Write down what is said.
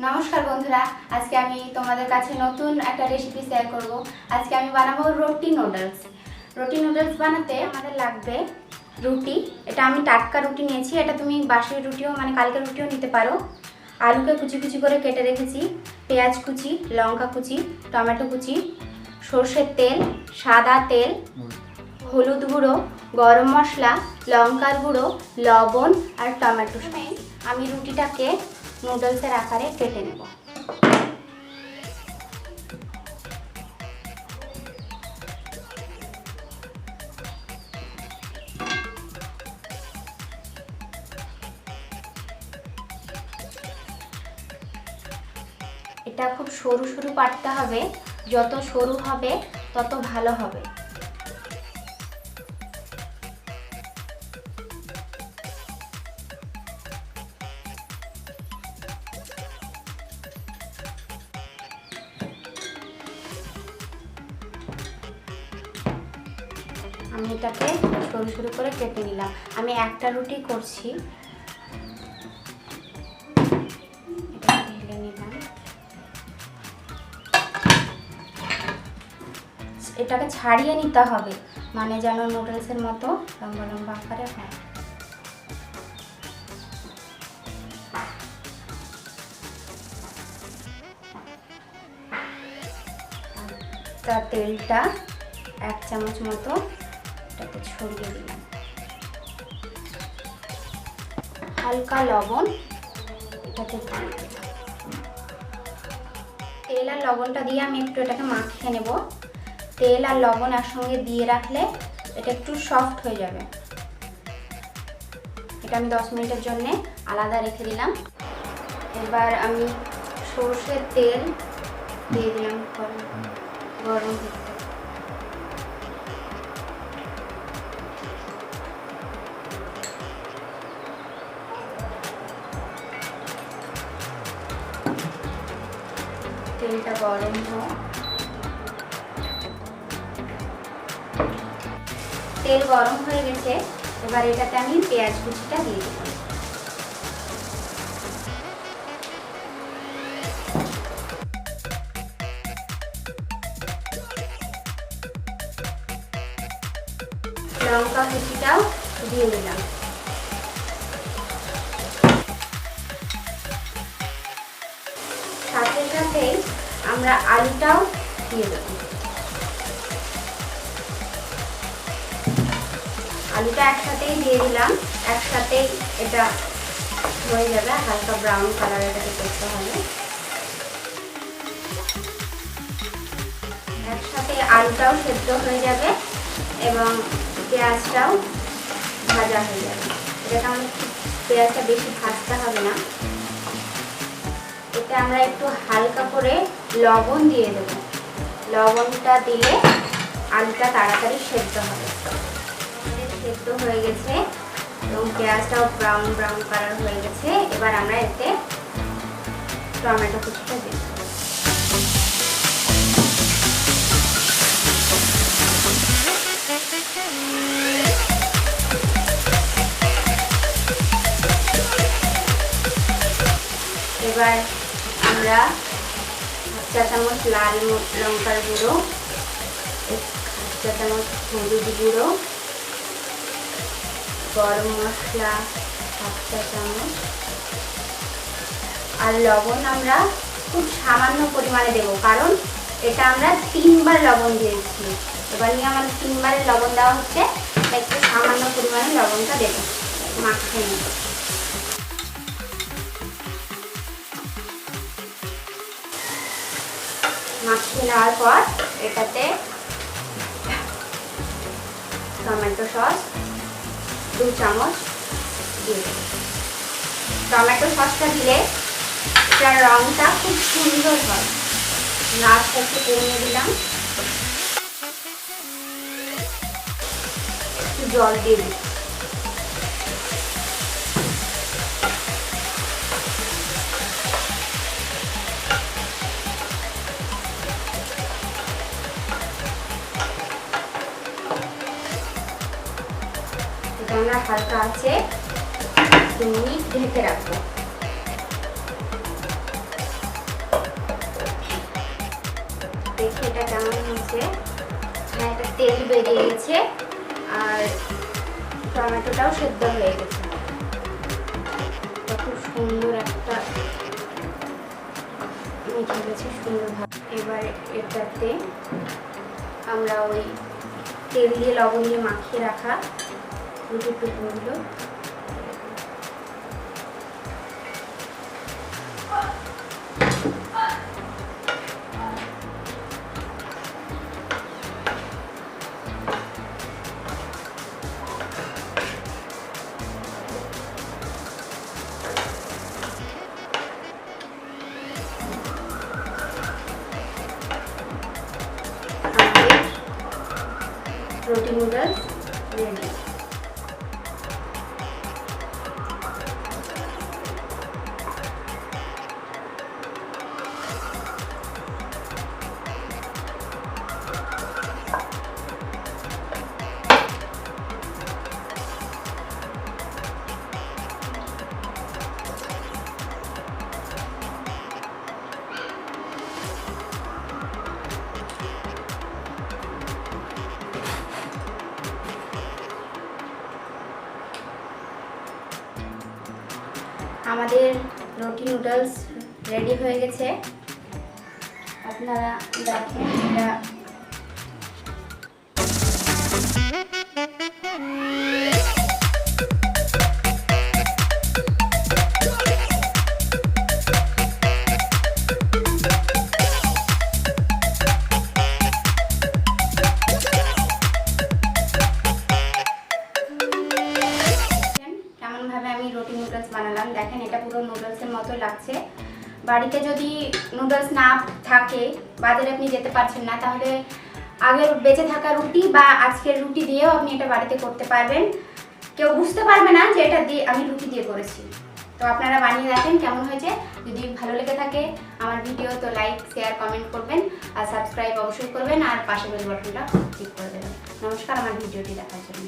নমস্কার বন্ধুরা, আজকে আমি তোমাদের কাছে নতুন একটা রেসিপি শেয়ার করব। আজকে আমি বানাবো রুটি নুডলস। রুটি নুডলস বানাতে আমাদের লাগবে রুটি। এটা আমি টাটকা রুটি নিয়েছি, এটা তুমি বাসি রুটিও মানে কালকের রুটিও নিতে পারো। আলুকে কুচি কুচি করে কেটে রেখেছি, পেঁয়াজ কুচি, লঙ্কা কুচি, টমেটো কুচি, সর্ষের তেল, সাদা তেল, হলুদ গুঁড়ো, গরম মশলা, লঙ্কার গুঁড়ো, লবণ আর টমেটো। আমি রুটিটাকে নুডলসের আকারে কেটে নেব। এটা খুব সরু সরু কাটতে হবে, যত সরু হবে তত ভালো হবে। আমি এটাকে সরু সরু করে কেটে নিলাম। আমি একটা রুটি করছি, এটাকে ঢেলে নিলাম। এটাকে ছাড়িয়ে নিতে হবে, মানে যেন নুডলসের মতো লম্বা লম্বা আকারে হয়। তার তেলটা 1 চামচ মতো এটাকে ছড়িয়ে দিলাম। হালকা লবণ এটাকে দিয়ে দিলাম। তেল আর লবণটা দিয়ে আমি একটু এটাকে মাখিয়ে নেব। তেল আর লবণ একসঙ্গে দিয়ে রাখলে এটা একটু সফট হয়ে যাবে। এটা আমি 10 মিনিটের জন্য আলাদা রেখে দিলাম। এবার আমি সর্ষের তেল দিয়ে দিলাম গরম করতে। তেলটা গরম হোক। তেল গরম হয়ে গেছে, এবার এটাতে আমি পেঁয়াজ কুচিটা দিয়ে দেব। লঙ্কা কুচিটাও দিয়ে দিলাম। সাথে সাথে আমরা আলুটাও দিয়ে দেব। আলুটা একসাথেই দিয়ে দিলাম, একসাথেই এটা হয়ে যাবে। হালকা ব্রাউন কালার এটাকে করতে হবে। একসাথে আলুটাও সেদ্ধ হয়ে যাবে এবং পেঁয়াজটাও ভাজা হয়ে যাবে। এটাকে আমরা পেঁয়াজটা বেশি ভাজতে হবে না। এতে আমরা একটু হালকা করে লবণ দিয়ে দেব। লবণটা দিলে আলুটা তাড়াতাড়ি সেদ্ধ হবে। সেদ্ধ হয়ে গেছে এবং পেঁয়াজটাও ব্রাউন ব্রাউন কালার হয়ে গেছে। এবার আমরা এতে টমেটো কুচিটা দেব। এবার আমরা 1 চা চামচ লাল লঙ্কার গুঁড়ো, 1 চা চামচ হলুদ গুঁড়ো, গরম মশলা 1 চা চামচ আর লবণ আমরা খুব সামান্য পরিমাণে দেব, কারণ এটা আমরা 3বার লবণ দিয়েছি। এবার নিয়ে আমাদের 3বারের লবণ দেওয়া হচ্ছে, একটু সামান্য পরিমাণে লবণটা দেব। মাখিয়ে নেব। মাখিয়ে নেওয়ার পর এটাতে টমেটো সস 2 চামচ দিয়ে দেব। টমেটো সসটা দিলে এটার রঙটা খুব সুন্দর হয়। নাচটা একটু কমিয়ে দিলাম, একটু জল দিয়ে দিই। আমরা হালকা আছে 2 মিনিট ঢেকে রাখবো। দেখি এটা কেমন হয়েছে। হ্যাঁ, এটা তেল বেরিয়ে গেছে আর টমেটোটাও সেদ্ধ হয়ে গেছে। খুব সুন্দর একটা মিঠে গেছে সুন্দরভাবে। এবার এটাতে আমরা ওই তেল দিয়ে লবণ দিয়ে মাখিয়ে রাখা রুটির টুকরোগুলো রুটি নুডলস রেডি। আমাদের রুটি নুডলস রেডি হয়ে গেছে। আপনারা দেখেন এটা কেমনভাবে আমি রুটি নুডলস বানালাম। দেখেন এটা পুরো নুডলসের মতো লাগছে। বাড়িতে যদি নুডলস না থাকে, বাজারে আপনি যেতে পারছেন না, তাহলে আগের বেঁচে থাকা রুটি বা আজকের রুটি দিয়েও আপনি এটা বাড়িতে করতে পারবেন। কেউ বুঝতে পারবে না যে এটা দিয়ে আমি রুটি দিয়ে করেছি। তো আপনারা বানিয়ে দেখেন কেমন হয়েছে। যদি ভালো লেগে থাকে আমার ভিডিও তো লাইক শেয়ার কমেন্ট করবেন আর সাবস্ক্রাইব অবশ্যই করবেন আর পাশে বেল বাটনটা ক্লিক করে দেবেন। নমস্কার আমার ভিডিওটি দেখার জন্য।